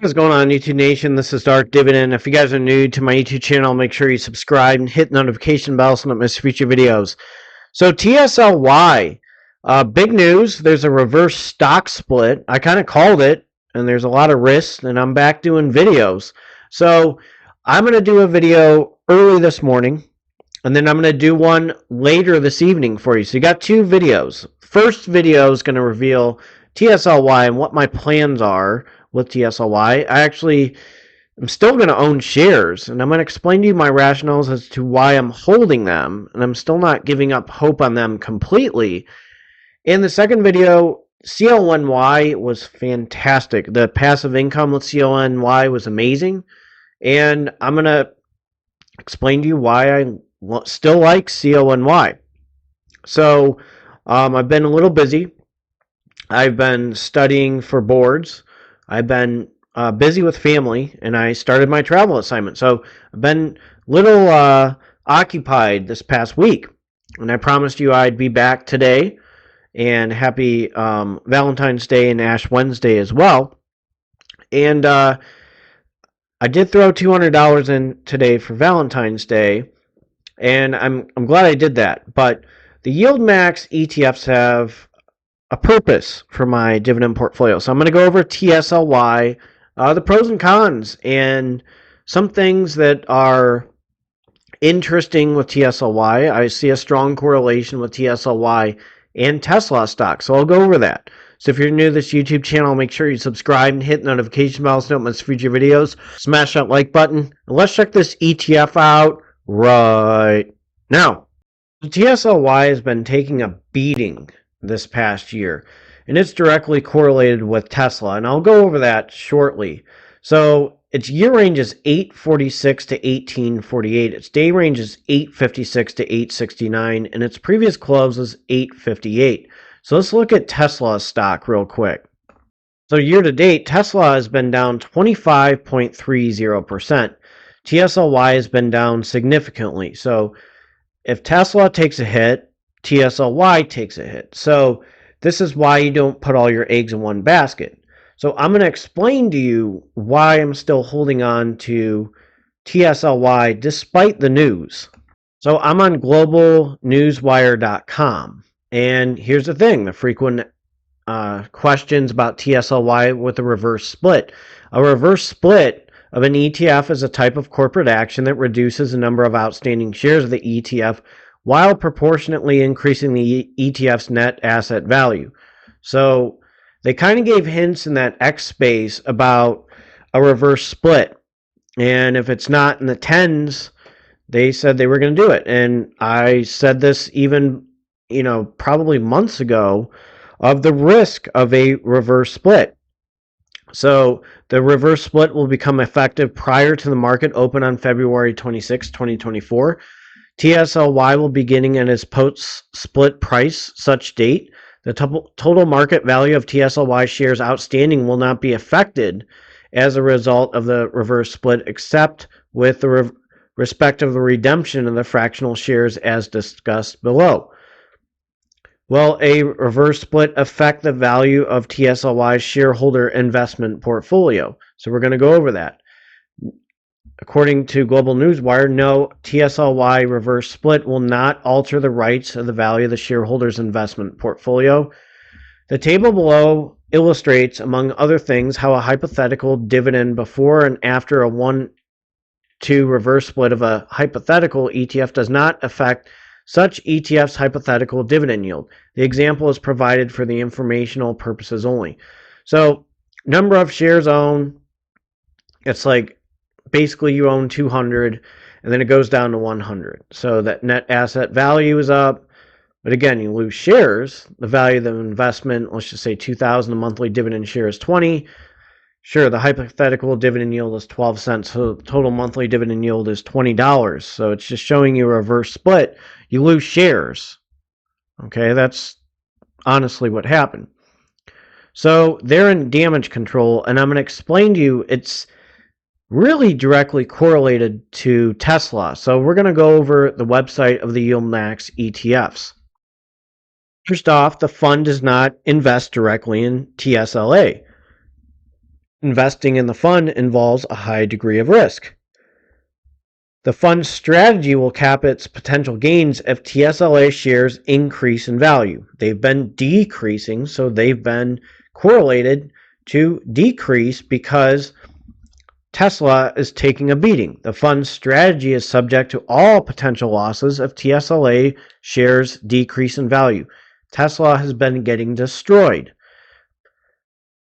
What's going on, YouTube Nation? This is Dark Dividend. If you guys are new to my YouTube channel, make sure you subscribe and hit the notification bell so you don't miss future videos. So TSLY, big news. There's a reverse stock split. I kind of called it, and there's a lot of risks, and I'm back doing videos. So I'm going to do a video early this morning, and then I'm going to do one later this evening for you. So you got two videos. First video is going to reveal TSLY and what my plans are with TSLY. I'm still going to own shares, and I'm going to explain to you my rationales as to why I'm holding them, and I'm still not giving up hope on them completely. In the second video, CONY was fantastic. The passive income with CONY was amazing, and I'm going to explain to you why I still like CONY. So I've been a little busy. I've been studying for boards. I've been busy with family, and I started my travel assignment. So I've been a little occupied this past week, and I promised you I'd be back today. And happy Valentine's Day and Ash Wednesday as well. And I did throw $200 in today for Valentine's Day, and I'm glad I did that. But the Yieldmax ETFs have a purpose for my dividend portfolio. So I'm going to go over TSLY, the pros and cons, and some things that are interesting with TSLY. I see a strong correlation with TSLY and Tesla stock, so I'll go over that. So if you're new to this YouTube channel, make sure you subscribe and hit the notification bell so you don't miss future videos. Smash that like button, and let's check this ETF out right now. The TSLY has been taking a beating this past year, and it's directly correlated with Tesla, and I'll go over that shortly. So its year range is 846 to 1848. Its day range is 856 to 869, and its previous close is 858. So let's look at Tesla stock real quick. So year to date, Tesla has been down 25.30%. TSLY has been down significantly. So if Tesla takes a hit, TSLY takes a hit. So this is why you don't put all your eggs in one basket. So I'm going to explain to you why I'm still holding on to TSLY despite the news. So I'm on globalnewswire.com. And here's the thing, the frequent questions about TSLY with a reverse split. A reverse split of an ETF is a type of corporate action that reduces the number of outstanding shares of the ETF while proportionately increasing the ETF's net asset value. So they kind of gave hints in that X space about a reverse split. And if it's not in the tens, they said they were going to do it. And I said this even, probably months ago, of the risk of a reverse split. So the reverse split will become effective prior to the market open on February 26, 2024. TSLY will be beginning at its post-split price such date. The total market value of TSLY shares outstanding will not be affected as a result of the reverse split, except with the respect of the redemption of the fractional shares as discussed below. Will a reverse split affect the value of TSLY's shareholder investment portfolio? So we're going to go over that. According to Global Newswire, no, TSLY reverse split will not alter the rights of the value of the shareholder's investment portfolio. The table below illustrates, among other things, how a hypothetical dividend before and after a 1-2 reverse split of a hypothetical ETF does not affect such ETF's hypothetical dividend yield. The example is provided for the informational purposes only. So, number of shares owned, it's like basically you own 200, and then it goes down to 100. So that net asset value is up. But again, you lose shares. The value of the investment, let's just say 2,000, a monthly dividend share is 20. Sure, the hypothetical dividend yield is 12 cents. So the total monthly dividend yield is $20. So it's just showing you a reverse split. You lose shares. Okay, that's honestly what happened. So they're in damage control, and I'm going to explain to you it's really directly correlated to Tesla. So we're going to go over the website of the Yieldmax ETFs. First off, the fund does not invest directly in TSLA. Investing in the fund involves a high degree of risk. The fund's strategy will cap its potential gains if TSLA shares increase in value. They've been decreasing, so they've been correlated to decrease because Tesla is taking a beating. The fund's strategy is subject to all potential losses if TSLA shares decrease in value. Tesla has been getting destroyed,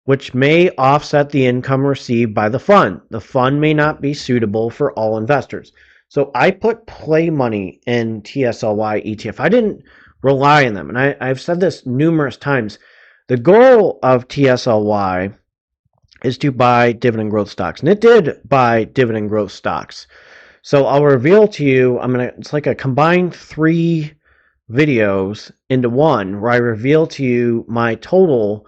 which may offset the income received by the fund. The fund may not be suitable for all investors. So I put play money in TSLY ETF. I didn't rely on them. And I've said this numerous times. The goal of TSLY is to buy dividend growth stocks. And it did buy dividend growth stocks. So I'll reveal to you, it's like a combined 3 videos into one where I reveal to you my total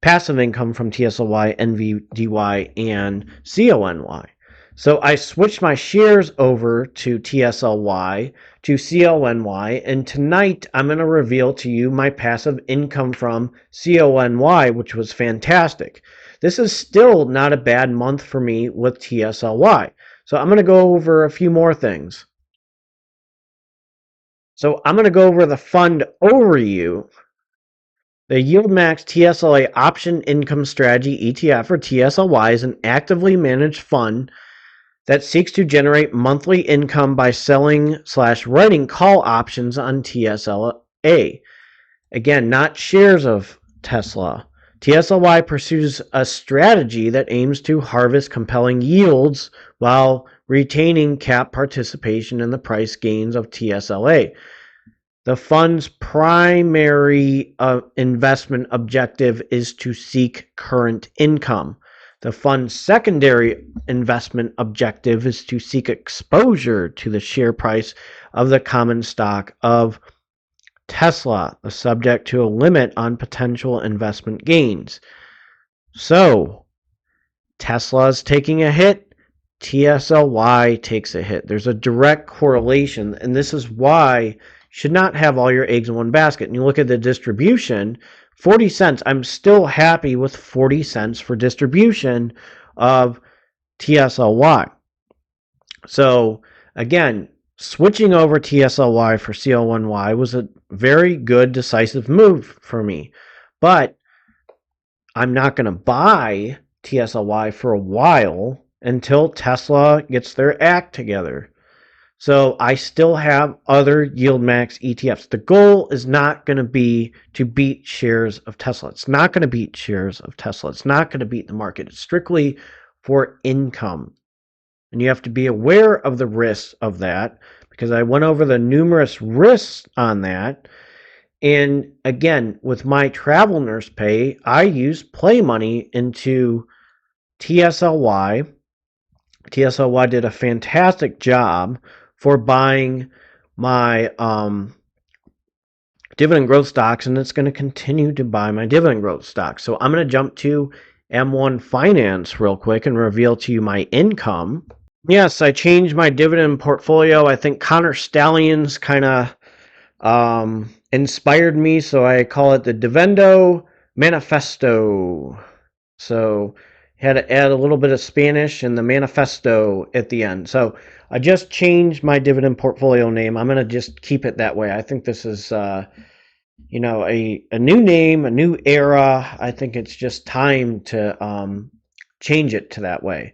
passive income from TSLY, NVDY, and CONY. So I switched my shares over to TSLY, to CONY, and tonight I'm going to reveal to you my passive income from CONY, which was fantastic. This is still not a bad month for me with TSLY. So I'm going to go over a few more things. So I'm going to go over the fund overview. The Yieldmax TSLA Option Income Strategy ETF, or TSLY, is an actively managed fund that seeks to generate monthly income by selling/writing call options on TSLA. Again, not shares of Tesla. TSLY pursues a strategy that aims to harvest compelling yields while retaining cap participation in the price gains of TSLA. The fund's primary investment objective is to seek current income. The fund's secondary investment objective is to seek exposure to the share price of the common stock of Tesla, subject to a limit on potential investment gains. So, Tesla's taking a hit, TSLY takes a hit. There's a direct correlation, and this is why should not have all your eggs in one basket. And you look at the distribution, 40 cents. I'm still happy with 40 cents for distribution of TSLY. So again, switching over TSLY for CONY was a very good, decisive move for me. But I'm not going to buy TSLY for a while until Tesla gets their act together. So I still have other Yieldmax ETFs. The goal is not going to be to beat shares of Tesla. It's not going to beat shares of Tesla. It's not going to beat the market. It's strictly for income. And you have to be aware of the risks of that, because I went over the numerous risks on that. And again, with my travel nurse pay, I use play money into TSLY. TSLY did a fantastic job for buying my dividend growth stocks, and it's going to continue to buy my dividend growth stocks. So I'm going to jump to M1 Finance real quick and reveal to you my income. Yes, I changed my dividend portfolio. I think Connor Stalions kind of inspired me, so I call it the Dividendo Manifesto. So had to add a little bit of Spanish and the manifesto at the end. So I just changed my dividend portfolio name. I'm going to just keep it that way. I think this is, a new name, a new era. I think it's just time to change it to that way.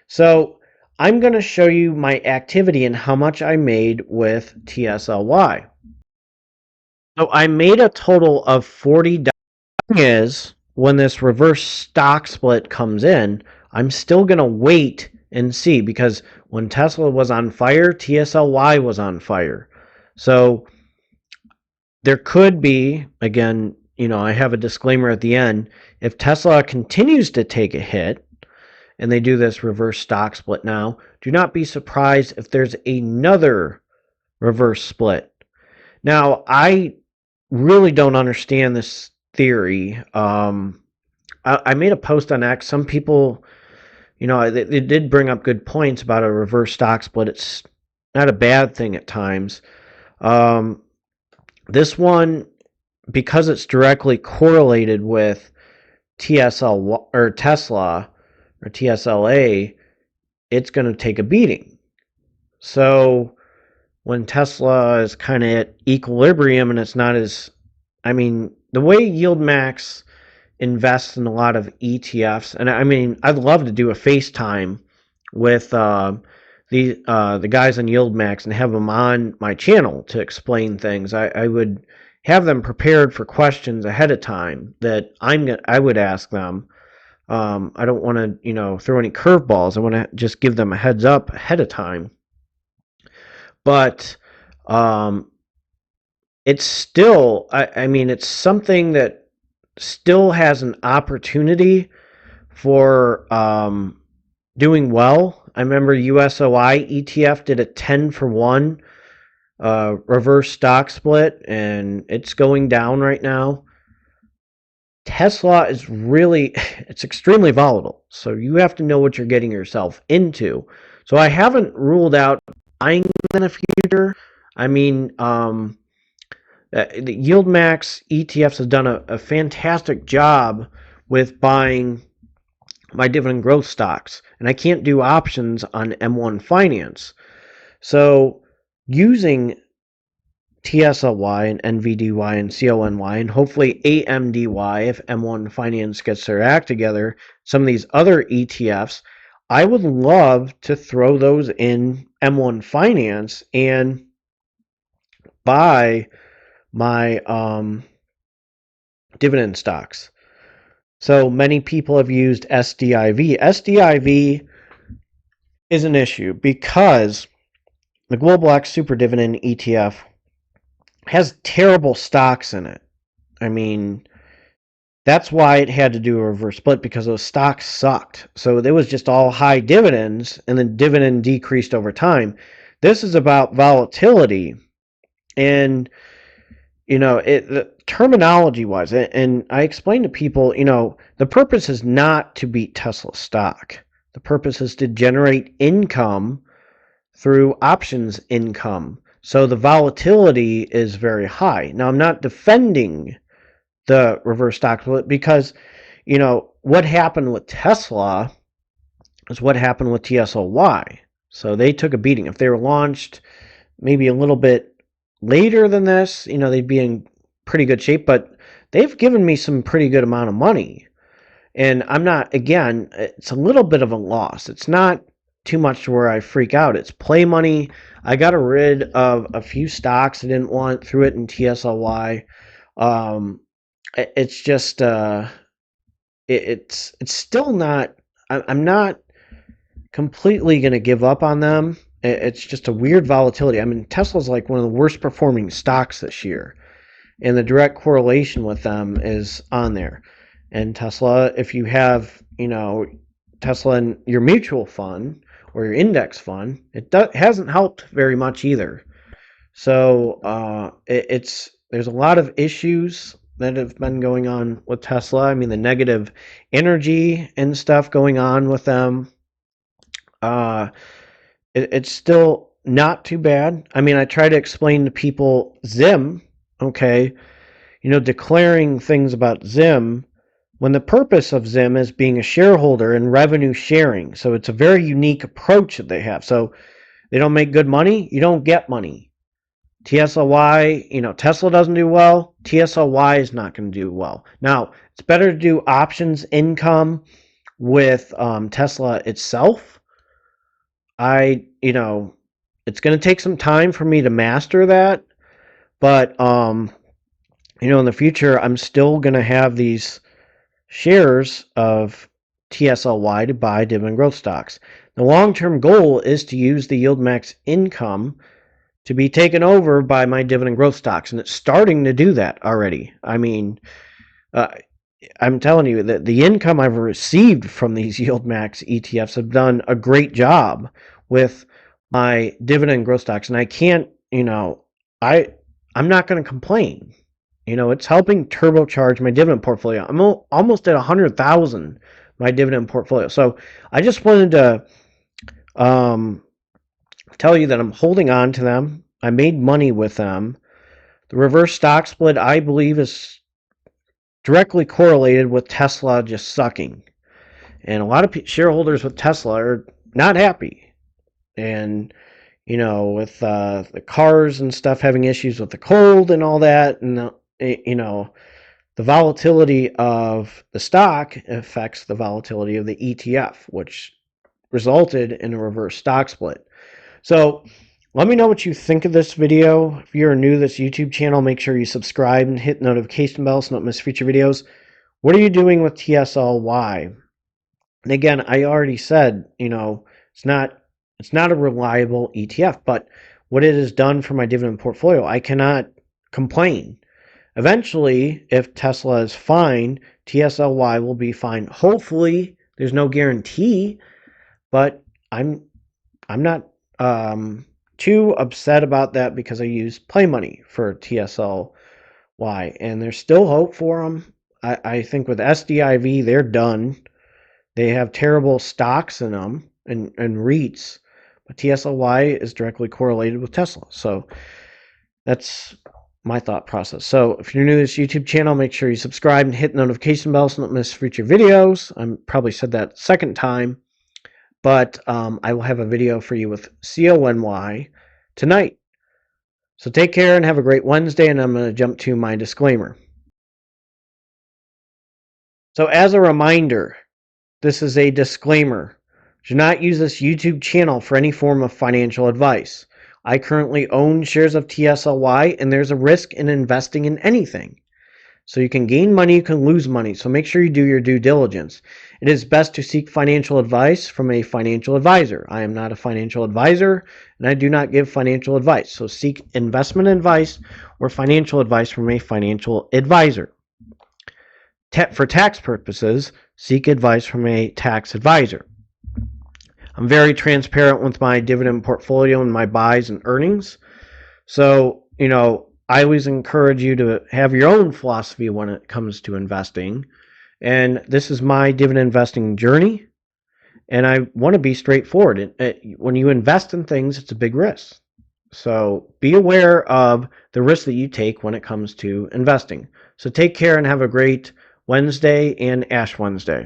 So I'm going to show you my activity and how much I made with TSLY. So I made a total of $40. Is when this reverse stock split comes in, I'm still going to wait and see, because when Tesla was on fire, TSLY was on fire. So there could be, again, I have a disclaimer at the end, if Tesla continues to take a hit and they do this reverse stock split now, do not be surprised if there's another reverse split. Now, I really don't understand this theory. I made a post on X. Some people, they did bring up good points about a reverse stock split. It's not a bad thing at times. This one, because it's directly correlated with TSL or Tesla, or TSLA, it's going to take a beating. So when Tesla is kind of at equilibrium and it's not as, I mean, the way Yieldmax invests in a lot of ETFs, and I mean, I'd love to do a FaceTime with the guys on Yieldmax and have them on my channel to explain things. I would have them prepared for questions ahead of time that I would ask them. I don't want to, throw any curveballs. I want to just give them a heads up ahead of time. But it's still, I mean, it's something that still has an opportunity for doing well. I remember TSLY ETF did a 10-for-1 reverse stock split, and it's going down right now. Tesla is really, it's extremely volatile. So you have to know what you're getting yourself into. So I haven't ruled out buying in the future. I mean, the Yieldmax ETFs has done a fantastic job with buying my dividend growth stocks, and I can't do options on M1 Finance. So using TSLY and NVDY and CONY and hopefully AMDY if M1 Finance gets their act together, some of these other ETFs, I would love to throw those in M1 Finance and buy my dividend stocks. So many people have used SDIV. SDIV is an issue because the Global X Super Dividend ETF has terrible stocks in it. I mean, that's why it had to do a reverse split, because those stocks sucked. So it was just all high dividends, and the dividend decreased over time. This is about volatility, and terminology wise, and I explain to people, the purpose is not to beat Tesla stock. The purpose is to generate income through options income. So the volatility is very high. Now, I'm not defending the reverse stock split because, what happened with Tesla is what happened with TSLY. So they took a beating. If they were launched maybe a little bit later than this, they'd be in pretty good shape, but they've given me some pretty good amount of money. And I'm not, again, it's a little bit of a loss. It's not too much to where I freak out. It's play money. I got rid of a few stocks I didn't want, threw it in TSLY. It's just, it's still not, I'm not completely going to give up on them. It's just a weird volatility. I mean, Tesla's like one of the worst performing stocks this year, and the direct correlation with them is on there. And Tesla, if you have, Tesla in your mutual fund or your index fund, it hasn't helped very much either. So there's a lot of issues that have been going on with Tesla. I mean, the negative energy and stuff going on with them. It's still not too bad. I mean, I try to explain to people ZIM, okay, declaring things about ZIM when the purpose of ZIM is being a shareholder and revenue sharing. So it's a very unique approach that they have. So they don't make good money, you don't get money. TSLY, Tesla doesn't do well, TSLY is not going to do well. Now, it's better to do options income with Tesla itself. It's going to take some time for me to master that, but in the future, I'm still going to have these shares of TSLY to buy dividend growth stocks. The long-term goal is to use the Yieldmax income to be taken over by my dividend growth stocks, and it's starting to do that already. I mean, I'm telling you that the income I've received from these Yieldmax ETFs have done a great job with my dividend growth stocks, and I can't, I'm not going to complain. It's helping turbocharge my dividend portfolio. I'm almost at 100,000 my dividend portfolio. So I just wanted to tell you that I'm holding on to them. I made money with them. The reverse stock split, I believe, is directly correlated with Tesla just sucking. And a lot of shareholders with Tesla are not happy. And, with the cars and stuff having issues with the cold and all that, and, the volatility of the stock affects the volatility of the ETF, which resulted in a reverse stock split. So let me know what you think of this video. If you're new to this YouTube channel, make sure you subscribe and hit the notification bell so you don't miss future videos. What are you doing with TSLY? And again, I already said, it's not a reliable ETF, but what it has done for my dividend portfolio, I cannot complain. Eventually, if Tesla is fine, TSLY will be fine. Hopefully, there's no guarantee, but I'm not too upset about that because I use play money for TSLY, and there's still hope for them. I think with SDIV, they're done. They have terrible stocks in them and REITs, but TSLY is directly correlated with Tesla. So that's my thought process. So if you're new to this YouTube channel, make sure you subscribe and hit the notification bell so you don't miss future videos. I probably said that second time, but I will have a video for you with CONY tonight. So take care and have a great Wednesday, and I'm going to jump to my disclaimer. So as a reminder, this is a disclaimer. Do not use this YouTube channel for any form of financial advice. I currently own shares of TSLY, and there's a risk in investing in anything. So you can gain money, you can lose money. So make sure you do your due diligence. It is best to seek financial advice from a financial advisor. I am not a financial advisor, and I do not give financial advice. So seek investment advice or financial advice from a financial advisor. For tax purposes, seek advice from a tax advisor. I'm very transparent with my dividend portfolio and my buys and earnings. So, I always encourage you to have your own philosophy when it comes to investing. And this is my dividend investing journey. And I want to be straightforward. When you invest in things, it's a big risk. So be aware of the risk that you take when it comes to investing. So take care and have a great Wednesday and Ash Wednesday.